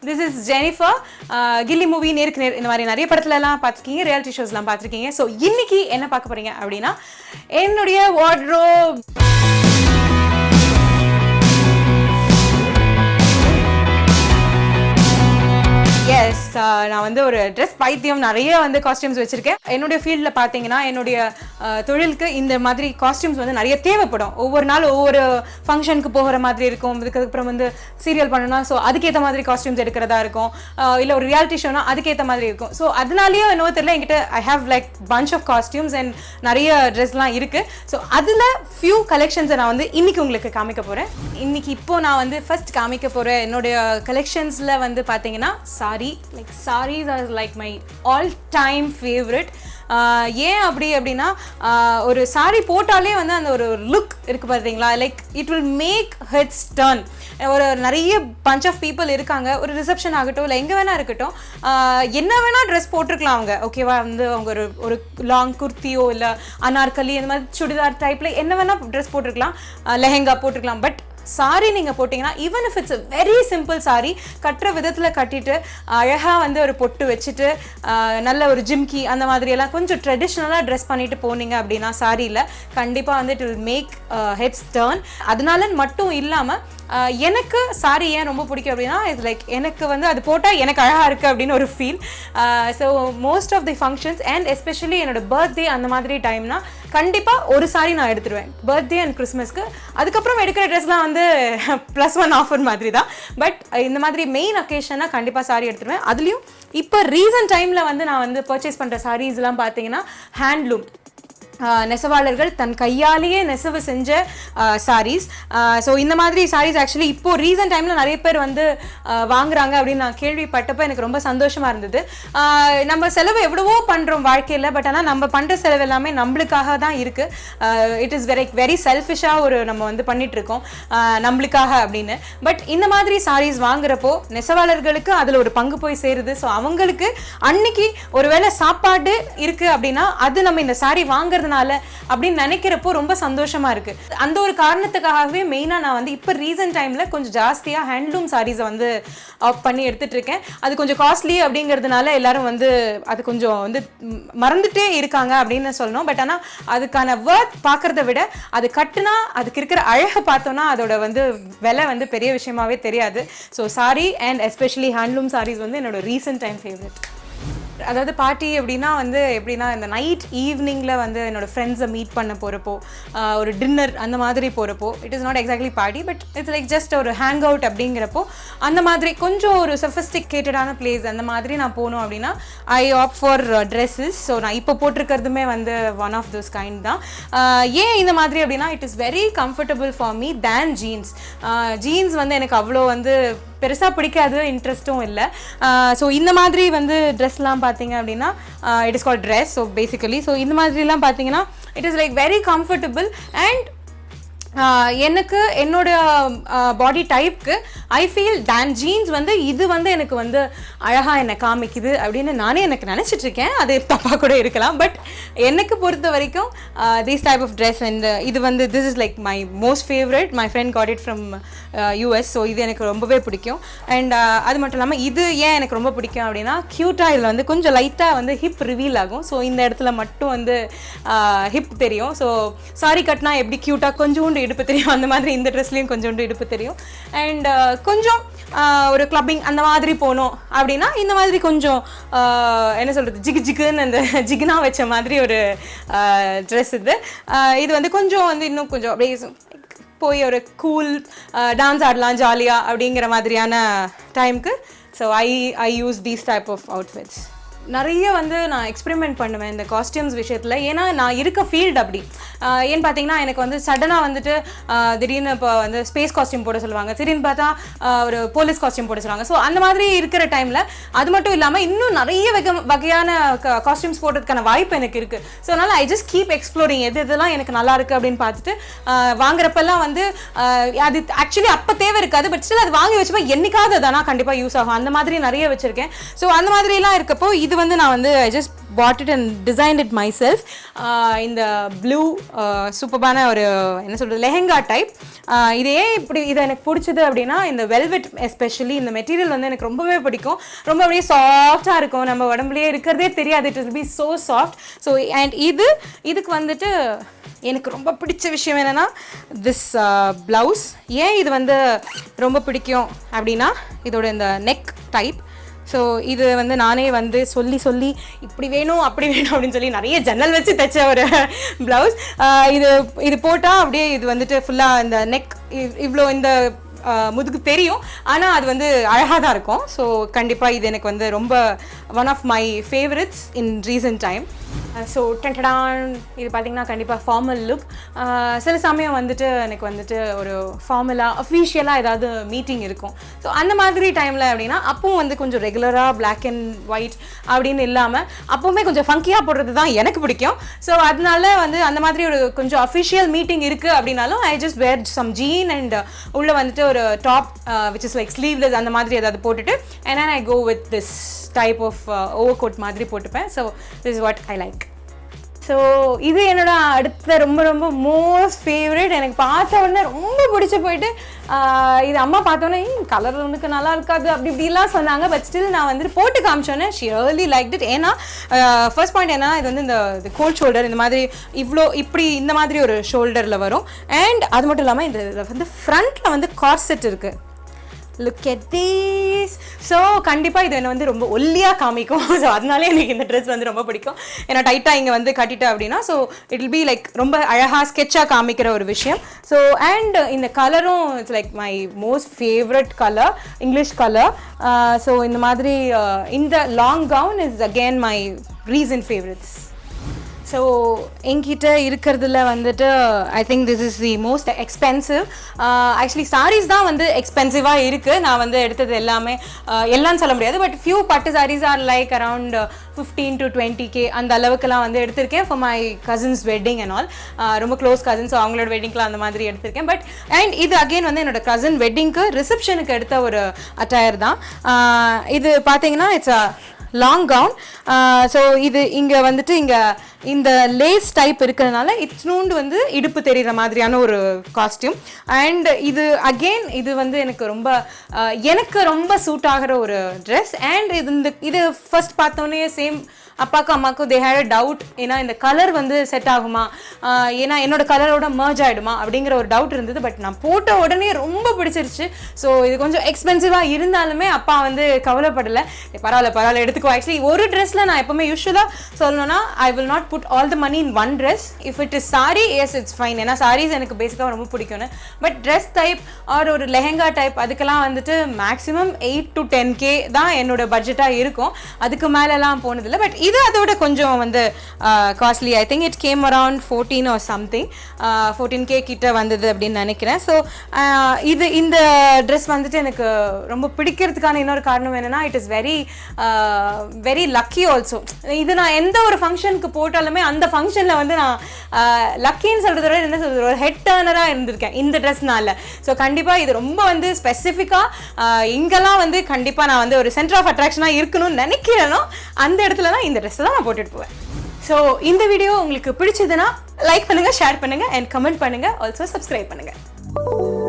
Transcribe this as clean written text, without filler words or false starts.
This is Jennifer. Ghilli movie Nerukku Ner இந்த மாதிரி நிறைய படத்துலலாம் பார்த்துருக்கீங்க, ரியாலிட்டி ஷோஸ்லாம் பார்த்துருக்கீங்க. ஸோ இன்னைக்கு என்ன பார்க்க போறீங்க அப்படின்னா என்னுடைய வார்ட்ரோப். எஸ், நான் வந்து ஒரு ட்ரெஸ் பைத்தியம், நிறைய வந்து காஸ்டியூம்ஸ் வச்சுருக்கேன். என்னுடைய ஃபீல்டில் பார்த்தீங்கன்னா என்னுடைய தொழிலுக்கு இந்த மாதிரி காஸ்டியூம்ஸ் வந்து நிறைய தேவைப்படும். ஒவ்வொரு நாள் ஒவ்வொரு ஃபங்க்ஷனுக்கு போகிற மாதிரி இருக்கும். இதுக்கப்புறம் வந்து சீரியல் பண்ணணும்னா ஸோ அதுக்கேற்ற மாதிரி காஸ்டியூம்ஸ் எடுக்கிறதா இருக்கும். இல்லை ஒரு ரியாலிட்டி ஷோனா அதுக்கேற்ற மாதிரி இருக்கும். ஸோ அதனாலேயே என்னவோ தெரியல, என்கிட்ட I have like bunch of costumes and நிறைய ட்ரெஸ்லாம் இருக்குது. ஸோ அதில் ஃபியூ கலெக்ஷன்ஸை நான் வந்து இன்னைக்கு உங்களுக்கு காமிக்க போகிறேன். இன்னைக்கு இப்போது நான் வந்து ஃபர்ஸ்ட் காமிக்க போகிற என்னுடைய கலெக்ஷன்ஸில் வந்து பார்த்தீங்கன்னா like sarees are like my all time favorite. ஏன் அப்படின்னா ஒரு சாரி போட்டாலே வந்து அந்த ஒரு லுக் இருக்குது பார்த்தீங்களா, like it will make heads turn. ஒரு நிறைய பஞ்ச் ஆஃப் பீப்புள் இருக்காங்க, ஒரு ரிசப்ஷன் ஆகட்டும் இல்லை எங்கே வேணா இருக்கட்டும், என்ன வேணால் ட்ரெஸ் போட்டிருக்கலாம் அவங்க, ஓகேவா. வந்து அவங்க ஒரு லாங் குர்த்தியோ இல்லை அனார்கலி இந்த மாதிரி சுடிதார் டைப்பில் என்ன வேணால் ட்ரெஸ் போட்டிருக்கலாம், லெஹெங்கா போட்டிருக்கலாம். பட் சாரி நீங்கள் போட்டிங்கன்னா, even if it's a very simple sorry, கட்டுற விதத்தில் கட்டிட்டு அழகாக வந்து ஒரு பொட்டு வச்சுட்டு நல்ல ஒரு ஜிம்கி அந்த மாதிரியெல்லாம் கொஞ்சம் ட்ரெடிஷ்னலாக ட்ரெஸ் பண்ணிட்டு போனீங்க அப்படின்னா சாரியில் கண்டிப்பாக வந்து it will make heads turn. அதனால மட்டும் இல்லாமல் எனக்கு சாரி ஏன் ரொம்ப பிடிக்கும் அப்படின்னா, இட்ஸ் லைக் எனக்கு வந்து அது போட்டால் எனக்கு அழகாக இருக்குது அப்படின்னு ஒரு feel. So most of the functions and especially என்னோடய பர்த்டே அந்த மாதிரி டைம்னா கண்டிப்பாக ஒரு சாரி நான் எடுத்துருவேன், பர்த்டே அண்ட் கிறிஸ்மஸ்க்கு. அதுக்கப்புறம் எடுக்கிற ட்ரெஸ்லாம் வந்து +1 ஆஃபர் மாதிரி தான். பட் இந்த மாதிரி மெயின் அக்கேஷனாக கண்டிப்பாக சாரி எடுத்துருவேன். அதுலேயும் இப்போ ரீசன்ட் டைமில் வந்து நான் வந்து பர்ச்சேஸ் பண்ணுற சாரீஸ்லாம் பார்த்தீங்கன்னா ஹேண்ட்லூம், நெசவாளர்கள் தன் கையாலேயே நெசவு செஞ்ச சாரீஸ். ஸோ இந்த மாதிரி சாரீஸ் ஆக்சுவலி இப்போது ரீசன்ட் டைமில் நிறைய பேர் வந்து வாங்குறாங்க அப்படின்னு நான் கேள்விப்பட்டப்போ எனக்கு ரொம்ப சந்தோஷமாக இருந்தது. நம்ம செலவு எவ்வளவோ பண்ணுறோம் வாழ்க்கையில், பட் ஆனால் நம்ம பண்ணுற செலவு எல்லாமே நம்மளுக்காக தான் இருக்குது. இட் இஸ் வெரி செல்ஃபிஷாக ஒரு நம்ம வந்து பண்ணிகிட்ருக்கோம் நம்மளுக்காக அப்படின்னு. பட் இந்த மாதிரி சாரீஸ் வாங்குறப்போ நெசவாளர்களுக்கு அதில் ஒரு பங்கு போய் சேருது. ஸோ அவங்களுக்கு அன்னைக்கு ஒருவேளை சாப்பாடு இருக்குது அப்படின்னா அது நம்ம இந்த சாரீ வாங்குறதுனால அப்படின்னு நினைக்கிறப்போ ரொம்ப சந்தோஷமா இருக்கு. அந்த ஒரு காரணத்துக்காகவே மெயினா நான் வந்து இப்போ ரீசன்ட் டைம்ல கொஞ்சம் ஜாஸ்தியா ஹேண்ட்லூம் சாரீஸை வந்து ஆப்ட் பண்ணி எடுத்துட்டு இருக்கேன். அது கொஞ்சம் காஸ்ட்லி அப்படிங்கிறதுனால எல்லாரும் வந்து அது கொஞ்சம் வந்து மறந்துட்டே இருக்காங்க அப்படின்னு சொல்லணும். பட் ஆனால் அதுக்கான ஒர்த் பார்க்கறத விட அது கட்டுனா அதுக்கு இருக்கிற அழகை பார்த்தோன்னா அதோட வந்து விலை வந்து பெரிய விஷயமாவே தெரியாது. So sari and especially handloom saris வந்து என்னோட ரீசன்ட் டைம் ஃபேவரட். அதாவது பார்ட்டி அப்படின்னா வந்து எப்படின்னா இந்த நைட் ஈவினிங்கில் வந்து என்னோடய ஃப்ரெண்ட்ஸை மீட் பண்ண போகிறப்போ, ஒரு டின்னர் அந்த மாதிரி போகிறப்போ, it is not exactly party but it's like just ஒரு ஹேங் அவுட் அப்படிங்கிறப்போ அந்த மாதிரி கொஞ்சம் ஒரு சொஃபிஸ்டிகேட்டடான பிளேஸ் அந்த மாதிரி நான் போகணும் அப்படின்னா ஐ ஆப்ட் ஃபார் ட்ரெஸ்ஸஸ். ஸோ நான் இப்போ போட்டிருக்கிறதுமே வந்து ஒன் ஆஃப் தோஸ் கைண்ட் தான். ஏன் இந்த மாதிரி அப்படின்னா it is very comfortable for me than jeans. Jeans வந்து எனக்கு அவ்வளோ வந்து பெருசாக பிடிக்காது, இன்ட்ரெஸ்ட்டும் இல்லை. ஸோ இந்த மாதிரி வந்து ட்ரெஸ்லாம் பார்த்தீங்க அப்படின்னா it is called dress. So basically so இந்த மாதிரிலாம் பார்த்தீங்கன்னா it is like very comfortable and எனக்கு என்னோட பாடி டைப்க்கு ஐ ஃபீல் தேன் ஜீன்ஸ் வந்து இது வந்து எனக்கு வந்து அழகாக என்னை காமிக்குது அப்படின்னு நானே எனக்கு நினச்சிட்ருக்கேன். அது தப்பாக கூட இருக்கலாம். பட் எனக்கு பொறுத்த வரைக்கும் these type of dress and இது வந்து this is like my most favourite. My friend got it from US. So இது எனக்கு ரொம்பவே பிடிக்கும். அண்ட் அது மட்டும் இல்லாமல் இது ஏன் எனக்கு ரொம்ப பிடிக்கும் அப்படின்னா க்யூட்டாக இதில் வந்து கொஞ்சம் லைட்டாக வந்து ஹிப் ரிவீல் ஆகும். ஸோ இந்த இடத்துல மட்டும் வந்து ஹிப் தெரியும். ஸோ சாரி கட்டினா எப்படி க்யூட்டாக கொஞ்சோண்டு இடுப்பு தெரியும், அந்த மாதிரி இந்த ட்ரெஸ்லேயும் கொஞ்சோண்டு இடுப்பு தெரியும். அண்ட் கொஞ்சம் ஒரு கிளப்பிங் அந்த மாதிரி போனோம் அப்படின்னா இந்த மாதிரி கொஞ்சம் என்ன சொல்கிறது ஜிகுன்னு அந்த ஜிகுனா வச்ச மாதிரி ஒரு ட்ரெஸ் இது. இது வந்து கொஞ்சம் வந்து இன்னும் கொஞ்சம் அப்படியே போய் ஒரு கூல் டான்ஸ் ஆடலாம் ஜாலியாக அப்படிங்கிற மாதிரியான டைமுக்கு. So I use these type of outfits. நிறைய வந்து நான் எக்ஸ்பெரிமெண்ட் பண்ணுவேன் இந்த காஸ்டியூம்ஸ் விஷயத்தில். ஏன்னா நான் இருக்க ஃபீல்டு அப்படி. ஏன்னு பார்த்தீங்கன்னா எனக்கு வந்து சடனாக வந்துட்டு திடீர்னு இப்போ வந்து ஸ்பேஸ் காஸ்டியூம் போட சொல்லுவாங்க, திடீர்னு பார்த்தா ஒரு போலீஸ் காஸ்டியூம் போட சொல்லுவாங்க. ஸோ அந்த மாதிரி இருக்கிற டைமில் அது மட்டும் இல்லாமல் இன்னும் நிறைய வகையான காஸ்டியூம்ஸ் போடுறதுக்கான வாய்ப்பு எனக்கு இருக்குது. ஸோ அதனால் ஐ ஜஸ்ட் கீப் எக்ஸ்ப்ளோரிங் எது இதெல்லாம் எனக்கு நல்லா இருக்குது அப்படின்னு பார்த்துட்டு வாங்குறப்பெல்லாம் வந்து அது ஆக்சுவலி அப்போ தேவை இருக்காது, பட் ஸ்டில் அது வாங்கி வச்சுப்போ என்னைக்காவது அதானா கண்டிப்பாக யூஸ் ஆகும். அந்த மாதிரி நிறைய வச்சுருக்கேன். ஸோ அந்த மாதிரிலாம் இருக்கப்போ இது வந்து நான் வந்து I just bought it and designed it myself. இந்த ப்ளூ சூப்பரான ஒரு என்ன சொல்கிறது லெஹெங்கா டைப். இதே இப்படி இது எனக்கு பிடிச்சது அப்படின்னா இந்த வெல்வெட் எஸ்பெஷலி இந்த மெட்டீரியல் வந்து எனக்கு ரொம்பவே பிடிக்கும். ரொம்ப அப்படியே சாஃப்டாக இருக்கும், நம்ம உடம்புலேயே இருக்கிறதே தெரியாது. It will be so soft. So and இதுக்கு வந்துட்டு எனக்கு ரொம்ப பிடிச்ச விஷயம் என்னென்னா திஸ் ப்ளவுஸ். ஏன் இது வந்து ரொம்ப பிடிக்கும் அப்படின்னா இதோட இந்த நெக் டைப். ஸோ இது வந்து நானே வந்து சொல்லி இப்படி வேணும் அப்படி வேணும் அப்படின்னு சொல்லி நிறைய ஜன்னல் வச்சு தைச்ச ஒரு ப்ளவுஸ். இது போட்டால் அப்படியே இது வந்துட்டு ஃபுல்லாக இந்த நெக் இவ்வளோ இந்த முதுகு தெரியும், ஆனால் அது வந்து அழகாக தான் இருக்கும். ஸோ கண்டிப்பாக இது எனக்கு வந்து ரொம்ப one of my favourites in recent time. So டென்டடான் இது பார்த்திங்கன்னா கண்டிப்பாக ஃபார்மல் லுக். சில சமயம் வந்துட்டு எனக்கு வந்துட்டு ஒரு ஃபார்மலாக அஃபீஷியலாக ஏதாவது மீட்டிங் இருக்கும். ஸோ அந்த மாதிரி டைமில் அப்படின்னா அப்பவும் வந்து கொஞ்சம் ரெகுலராக பிளாக் அண்ட் ஒயிட் அப்படின்னு இல்லாமல் அப்போவுமே கொஞ்சம் ஃபங்கியாக போடுறது தான் எனக்கு பிடிக்கும். ஸோ அதனால வந்து அந்த மாதிரி ஒரு கொஞ்சம் அஃபிஷியல் மீட்டிங் இருக்குது அப்படின்னாலும் I just wear some jean and உள்ளே வந்துட்டு ஒரு top which is like sleeveless அந்த மாதிரி ஏதாவது போட்டுட்டு and then I go with this type of overcoat மாதிரி போட்டுப்பேன். So this is what I like. So இது என்னோட அடுத்த ரொம்ப ரொம்ப மோஸ்ட் ஃபேவரட். எனக்கு பார்த்த உடனே ரொம்ப பிடிச்சி போயிட்டு இது அம்மா பார்த்தோன்னே கலர் உனக்கு நல்லா இருக்காது அப்படி இப்படிலாம் சொன்னாங்க. பட் ஸ்டில் நான் வந்துட்டு போட்டு காமிச்சோன்னே ஷி ரியலி லைக் இட். ஏன்னா ஃபர்ஸ்ட் பாயிண்ட் என்னன்னா இது வந்து இந்த கோல்ட் ஷோல்டர் இந்த மாதிரி இப்படி இந்த மாதிரி ஒரு ஷோல்டரில் வரும். அண்ட் அது மட்டும் இல்லாமல் இந்த வந்து ஃப்ரண்ட்டில் வந்து கார்செட் இருக்குது. Look at these. ஸோ கண்டிப்பாக இது என்னை வந்து ரொம்ப ஒல்லியாக காமிக்கும். ஸோ அதனாலே எனக்கு இந்த ட்ரெஸ் வந்து ரொம்ப பிடிக்கும். ஏன்னா டைட்டாக இங்கே வந்து கட்டிட்டேன் அப்படின்னா so it will be like ரொம்ப அழகாக ஸ்கெட்சாக காமிக்கிற ஒரு விஷயம். ஸோ அண்ட் இந்த கலரும் it's like my most favourite colour, English colour. So இந்த மாதிரி இந்த long gown is again my recent favourites. So என்கிட்ட இருக்கிறதுல வந்துட்டு I think this is the most expensive. Actually saris தான் வந்து எக்ஸ்பென்சிவாக இருக்குது. நான் வந்து எடுத்தது எல்லாமே எல்லாம் சொல்ல முடியாது. பட் ஃபியூ பட்டு saris are like around 15 to 20K அந்த அளவுக்குலாம் வந்து எடுத்திருக்கேன் for my cousins wedding and all. ரொம்ப க்ளோஸ் கசின்ஸ், அவங்களோட வெட்டிங்க்குலாம் அந்த மாதிரி எடுத்திருக்கேன். பட் அண்ட் இது அகெயின் வந்து என்னோட கசின் வெட்டிங்க்கு ரிசப்ஷனுக்கு எடுத்த ஒரு அட்டையர் தான். இது பார்த்தீங்கன்னா it's a long gown. So இது இங்கே வந்துட்டு இங்கே இந்த லேஸ் டைப் இருக்கிறதுனால இட்ஸ்னூண்டு வந்து இடுப்பு தெரிகிற மாதிரியான ஒரு காஸ்டியூம். அண்ட் இது அகெயின் இது வந்து எனக்கு ரொம்ப சூட் ஆகிற ஒரு ட்ரெஸ். அண்ட் இது ஃபர்ஸ்ட் பார்த்தோன்னே சேம் அப்பாவுக்கும் அம்மாவுக்கும் தே ஹேட் அ டவுட். ஏன்னா இந்த கலர் வந்து செட் ஆகுமா, ஏன்னா என்னோட கலரோட மர்ஜ் ஆகிடுமா அப்படிங்கிற ஒரு டவுட் இருந்தது. பட் நான் போட்ட உடனே ரொம்ப பிடிச்சிருச்சு. ஸோ இது கொஞ்சம் எக்ஸ்பென்சிவாக இருந்தாலுமே அப்பா வந்து கவலைப்படலை, பரவாயில்ல எடுத்துக்கோ. ஆக்சுவலி ஒரு ட்ரெஸ்ஸில் நான் எப்போவுமே யூஸ்வலாக சொல்லணும்னா I will not put all the money in one dress. If it is sari yes it's fine, ஏன்னா சாரீஸ் எனக்கு பேசிக்காக ரொம்ப பிடிக்கும்னு. பட் ட்ரெஸ் டைப் ஆர் ஒரு லெஹெங்கா டைப் அதுக்கெல்லாம் வந்துட்டு மேக்ஸிமம் 8 to 10K தான் என்னோட பட்ஜெட்டாக இருக்கும். அதுக்கு மேலெல்லாம் போனதில்லை. பட் இது அதோட கொஞ்சம் வந்து costly. I think it came around 14 or something, 14K கிட்ட வந்தது அப்படின்னு நினைக்கிறேன். ஸோ இந்த ட்ரெஸ் வந்துட்டு எனக்கு ரொம்ப பிடிக்கிறதுக்கான இன்னொரு காரணம் என்னென்னா it is very lucky also. இது நான் எந்த ஒரு ஃபங்க்ஷனுக்கு போட்டாலுமே அந்த ஃபங்க்ஷனில் வந்து நான் லக்கின்னு சொல்கிறத விட என்ன சொல்கிறது ஒரு ஹெட் டர்னராக இருந்திருக்கேன் இந்த ட்ரெஸ்னால. ஸோ கண்டிப்பாக இது ரொம்ப வந்து ஸ்பெசிஃபிக்காக இங்கெல்லாம் வந்து கண்டிப்பாக நான் வந்து ஒரு சென்டர் ஆஃப் அட்ராக்ஷனாக இருக்கணும்னு நினைக்கிறேனோ அந்த இடத்துல தான் இந்த ட்ரெஸ் தான் நான் போட்டுட்டு போவேன். ஸோ இந்த வீடியோ உங்களுக்கு பிடிச்சதுன்னா லைக் பண்ணுங்கள், ஷேர் பண்ணுங்கள் அண்ட் கமெண்ட் பண்ணுங்கள். ஆல்சோ சப்ஸ்கிரைப் பண்ணுங்கள்.